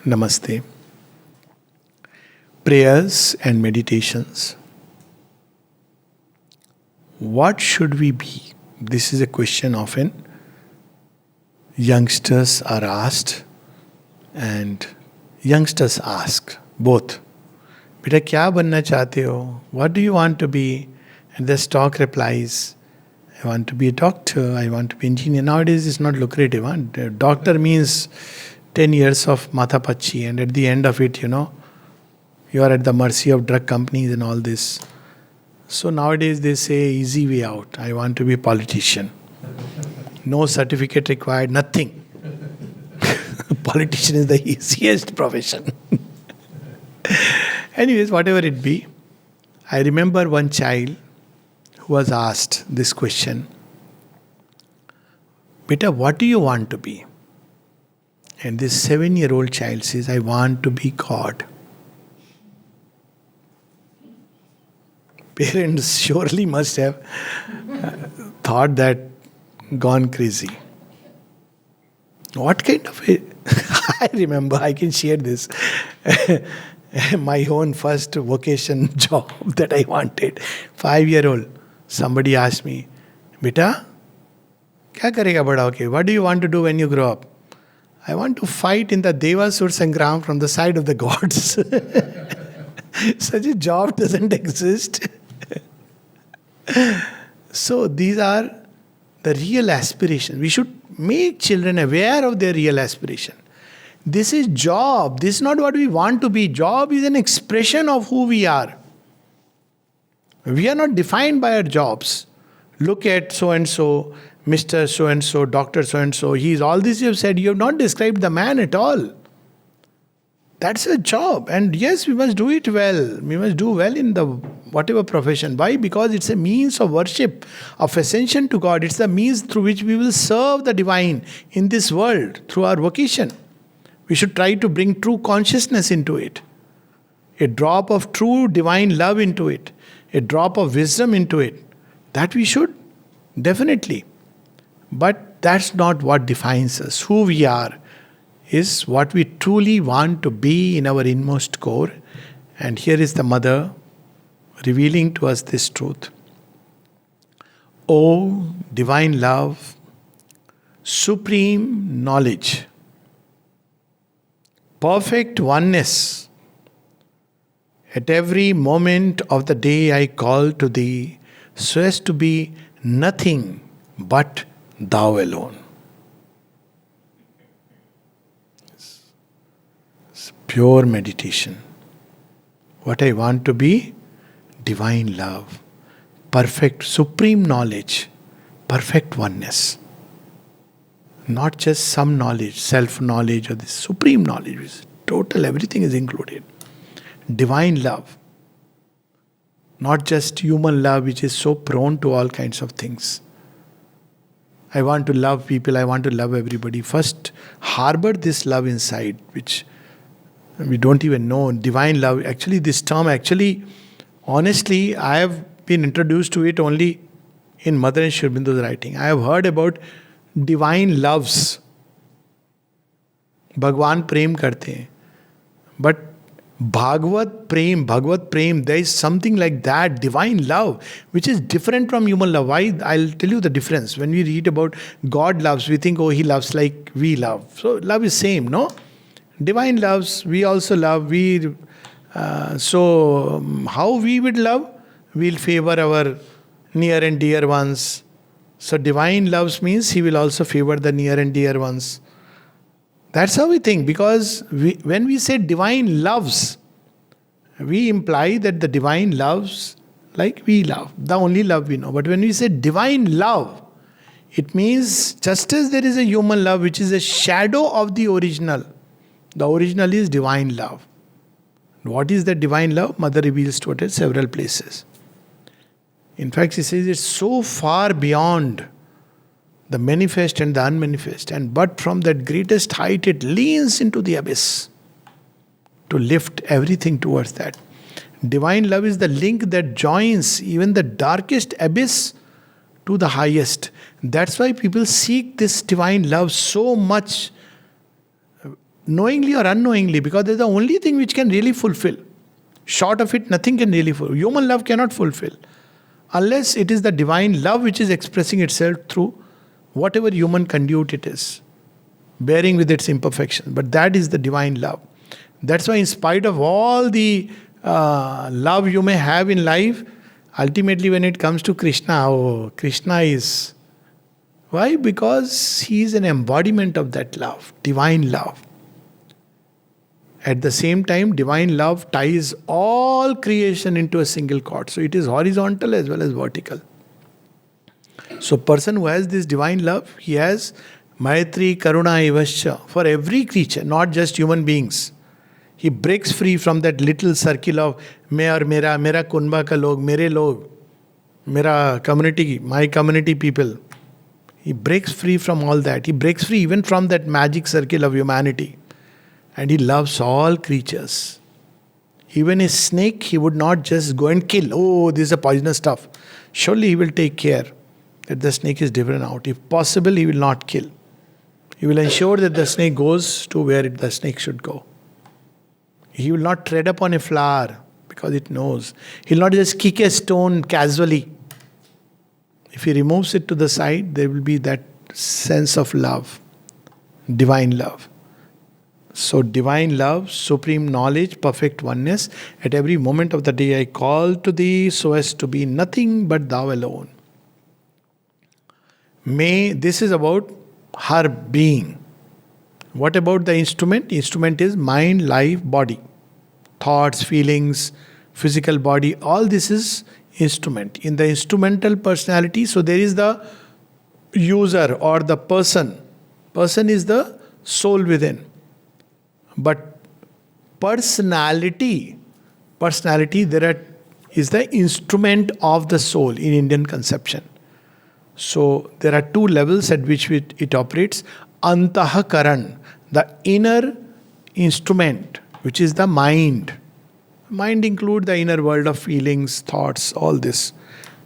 Namaste. Prayers and meditations. What should we be? This is a question often youngsters are asked, and youngsters ask both. Beta kya banna chahte ho? What do you want to be? And the stock replies, I want to be a doctor, I want to be an engineer. Nowadays it's not lucrative. Huh? Doctor means 10 years of matha pachi, and at the end of it, you are at the mercy of drug companies and all this. So nowadays they say easy way out. I want to be a politician. No certificate required, nothing. Politician is the easiest profession. Anyways, whatever it be, I remember one child who was asked this question. Beta, what do you want to be? And this 7-year-old child says, I want to be God. Parents surely must have thought that gone crazy. What kind of a... I remember, I can share this. My own first vocation job that I wanted. 5-year-old. Somebody asked me, Beta, kya karega bada hoke? What do you want to do when you grow up? I want to fight in the Devasur Sangram from the side of the gods. Such a job doesn't exist. So these are the real aspirations. We should make children aware of their real aspiration. This is job. This is not what we want to be. Job is an expression of who we are. We are not defined by our jobs. Look at so-and-so, Mr. So-and-so, Dr. So-and-so. He is all this you have said. You have not described the man at all. That's a job. And yes, we must do it well. We must do well in the whatever profession. Why? Because it's a means of worship, of ascension to God. It's the means through which we will serve the divine in this world, through our vocation. We should try to bring true consciousness into it. A drop of true divine love into it. A drop of wisdom into it. That we should, definitely. But that's not what defines us. Who we are is what we truly want to be in our inmost core. And here is the mother revealing to us this truth. O divine love, supreme knowledge, perfect oneness, at every moment of the day I call to thee, so as to be nothing but thou alone. It's pure meditation. What I want to be? Divine love, perfect, supreme knowledge, perfect oneness. Not just some knowledge, self-knowledge or this supreme knowledge, which is total, everything is included. Divine love. Not just human love, which is so prone to all kinds of things. I want to love people, I want to love everybody. First, harbor this love inside, which we don't even know. Divine love, actually this term, honestly, I have been introduced to it only in Mother and Sri Aurobindo's writing. I have heard about divine loves. Bhagwan prem karte hain. But Bhagavad prem, there is something like that, divine love, which is different from human love. Why? I'll tell you the difference. When we read about God loves, we think, oh, he loves like we love. So love is same, no? Divine loves, we also love. How we would love? We'll favor our near and dear ones. So divine loves means he will also favor the near and dear ones. That's how we think, because when we say divine loves, we imply that the divine loves like we love, the only love we know. But when we say divine love, it means just as there is a human love which is a shadow of the original is divine love. What is the divine love? Mother reveals to it at several places. In fact, she says it's so far beyond the manifest and the unmanifest, but from that greatest height it leans into the abyss to lift everything towards that. Divine love is the link that joins even the darkest abyss to the highest. That's why people seek this divine love so much knowingly or unknowingly, because that's the only thing which can really fulfill. Short of it, nothing can really fulfill. Human love cannot fulfill. Unless it is the divine love which is expressing itself through whatever human conduit it is, bearing with its imperfection. But that is the divine love. That's why, in spite of all the love you may have in life, ultimately when it comes to Krishna, Krishna is... Why? Because he is an embodiment of that love, divine love. At the same time, divine love ties all creation into a single cord. So it is horizontal as well as vertical. So person who has this divine love, he has Maitri Karuna Evascha for every creature, not just human beings. He breaks free from that little circle of मैं और मेरा कुनबा का लोग, मेरे लोग, मेरा community, my community people. He breaks free from all that. He breaks free even from that magic circle of humanity. And he loves all creatures. Even a snake, he would not just go and kill. Oh, this is a poisonous stuff. Surely he will take care that the snake is driven out. If possible, he will not kill. He will ensure that the snake goes to where the snake should go. He will not tread upon a flower because it knows. He will not just kick a stone casually. If he removes it to the side, there will be that sense of love, divine love. So divine love, supreme knowledge, perfect oneness. At every moment of the day I call to thee so as to be nothing but thou alone. This is about her being. What about the instrument? Instrument is mind, life, body. Thoughts, feelings, physical body, all this is instrument. In the instrumental personality, so there is the user or the person. Person is the soul within. But personality is the instrument of the soul in Indian conception. So there are two levels at which it operates. Antahakaran, the inner instrument, which is the mind. Mind includes the inner world of feelings, thoughts, all this.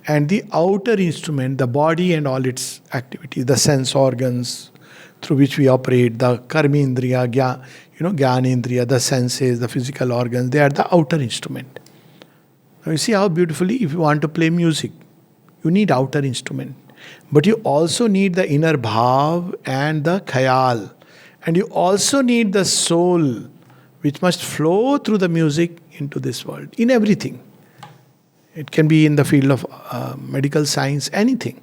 And the outer instrument, the body and all its activities, the sense organs through which we operate, the karmendriya, Gyanendriya, the senses, the physical organs, they are the outer instrument. Now you see how beautifully, if you want to play music, you need outer instrument. But you also need the inner bhav and the khayal. And you also need the soul, which must flow through the music into this world, in everything. It can be in the field of medical science, anything.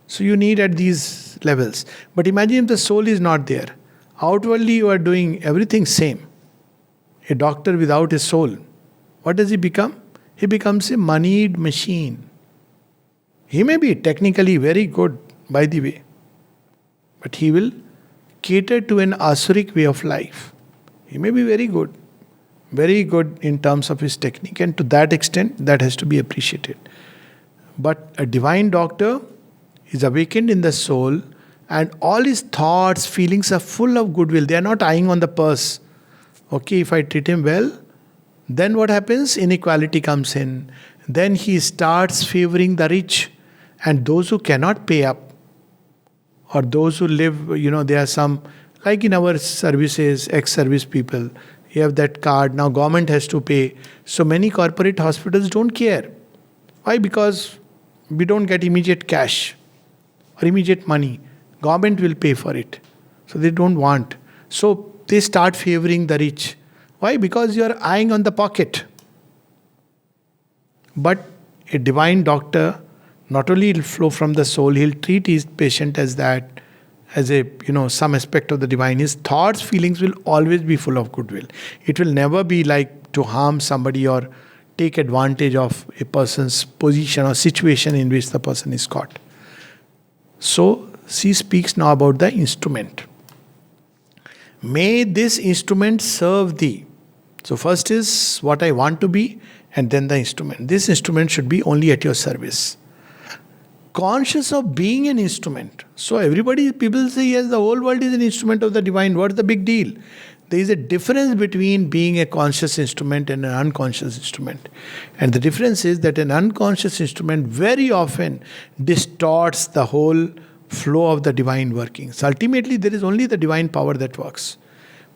So you need at these levels. But imagine if the soul is not there. Outwardly you are doing everything same. A doctor without a soul, what does he become? He becomes a moneyed machine. He may be technically very good, by the way, but he will cater to an asuric way of life. He may be very good in terms of his technique, and to that extent, that has to be appreciated. But a divine doctor is awakened in the soul, and all his thoughts, feelings are full of goodwill. They are not eyeing on the purse. Okay, if I treat him well, then what happens? Inequality comes in. Then he starts favoring the rich and those who cannot pay up, or those who live, there are some, like in our services, ex-service people, you have that card, now government has to pay. So many corporate hospitals don't care. Why? Because we don't get immediate cash or immediate money. Government will pay for it. So they don't want. So they start favoring the rich. Why? Because you are eyeing on the pocket. But a divine doctor, not only will flow from the soul, he'll treat his patient as that, as a, some aspect of the divine. His thoughts, feelings will always be full of goodwill. It will never be like to harm somebody or take advantage of a person's position or situation in which the person is caught. So, she speaks now about the instrument. May this instrument serve thee. So first is what I want to be, and then the instrument. This instrument should be only at your service. Conscious of being an instrument. So people say, yes, the whole world is an instrument of the divine. What's the big deal? There is a difference between being a conscious instrument and an unconscious instrument. And the difference is that an unconscious instrument very often distorts the whole flow of the divine workings. Ultimately, there is only the divine power that works.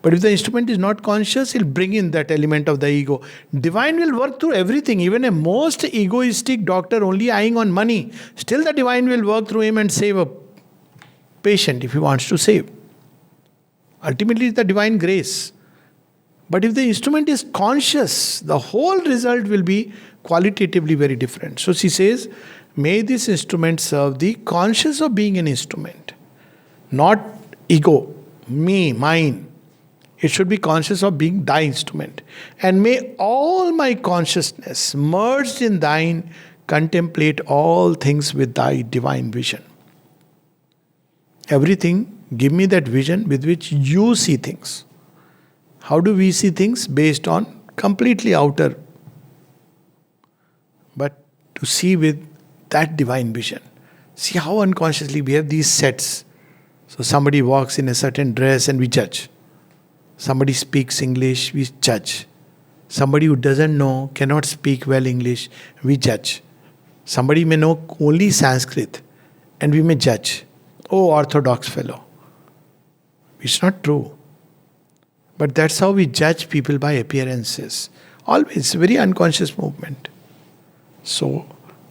But if the instrument is not conscious, he'll bring in that element of the ego. Divine will work through everything. Even a most egoistic doctor only eyeing on money, still the divine will work through him and save a patient if he wants to save. Ultimately, it's the divine grace. But if the instrument is conscious, the whole result will be qualitatively very different. So she says, may this instrument serve thee conscious of being an instrument, not ego, me, mine. It should be conscious of being thy instrument. And may all my consciousness, merged in thine, contemplate all things with thy divine vision. Everything, give me that vision with which you see things. How do we see things? Based on completely outer. But to see with that divine vision. See how unconsciously we have these sets. So somebody walks in a certain dress and we judge. Somebody speaks English, we judge. Somebody who doesn't know, cannot speak well English, we judge. Somebody may know only Sanskrit and we may judge. Oh, orthodox fellow. It's not true. But that's how we judge people by appearances. Always, very unconscious movement. So,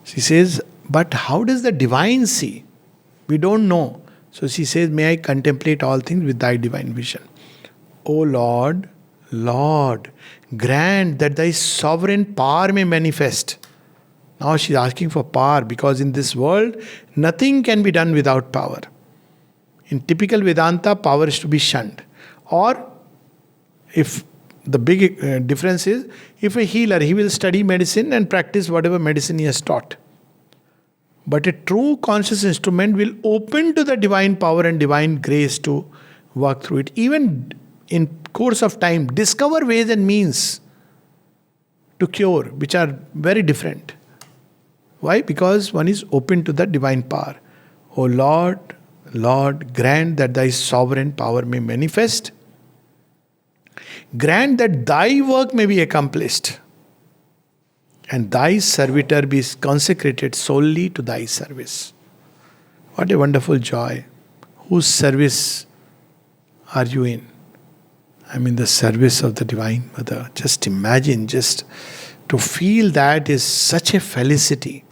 she says, but how does the divine see? We don't know. So she says, may I contemplate all things with thy divine vision. O Lord, Lord, grant that thy sovereign power may manifest. Now she's asking for power because in this world, nothing can be done without power. In typical Vedanta, power is to be shunned. Or, if the big difference is, if a healer, he will study medicine and practice whatever medicine he has taught. But a true conscious instrument will open to the divine power and divine grace to work through it. Even in course of time, discover ways and means to cure, which are very different. Why? Because one is open to the divine power. O Lord, Lord, grant that thy sovereign power may manifest. Grant that thy work may be accomplished. And thy servitor be consecrated solely to thy service. What a wonderful joy. Whose service are you in? I'm in the service of the Divine Mother. Just imagine, just to feel that is such a felicity.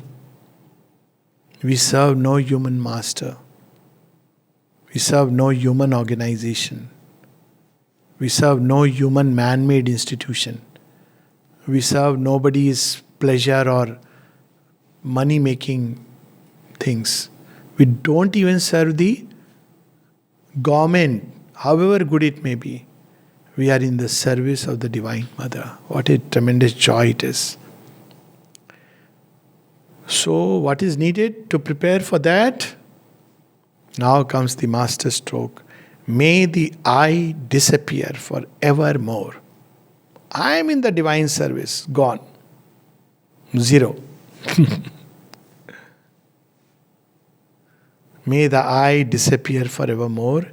We serve no human master. We serve no human organization. We serve no human man-made institution. We serve nobody's pleasure or money-making things. We don't even serve the government, however good it may be. We are in the service of the Divine Mother. What a tremendous joy it is. So, what is needed to prepare for that? Now comes the master stroke. May the I disappear for evermore. I am in the divine service. Gone. Zero. May the I disappear forevermore.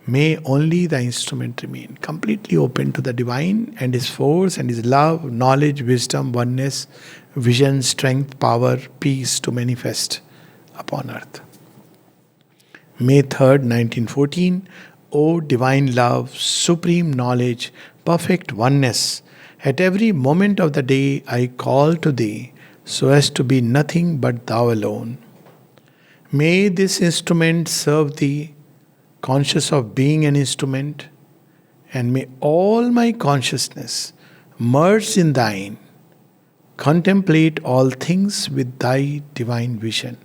May only the instrument remain completely open to the divine and his force and his love, knowledge, wisdom, oneness, vision, strength, power, peace to manifest upon earth. May 3rd, 1914. O divine love, supreme knowledge, perfect oneness, at every moment of the day I call to thee so as to be nothing but thou alone. May this instrument serve thee, conscious of being an instrument, and may all my consciousness, merged in thine, contemplate all things with thy divine vision.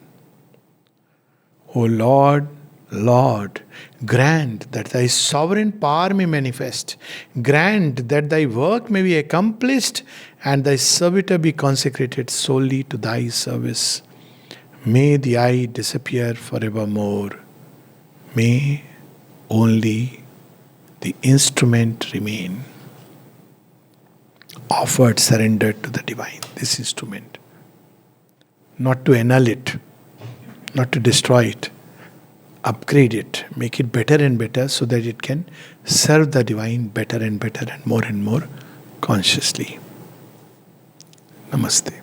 O Lord, Lord, grant that thy sovereign power may manifest. Grant that thy work may be accomplished and thy servitor be consecrated solely to thy service. May the I disappear forevermore. May only the instrument remain. Offered, surrendered to the divine, this instrument. Not to annul it, not to destroy it. Upgrade it, make it better and better so that it can serve the divine better and better and more consciously. Namaste.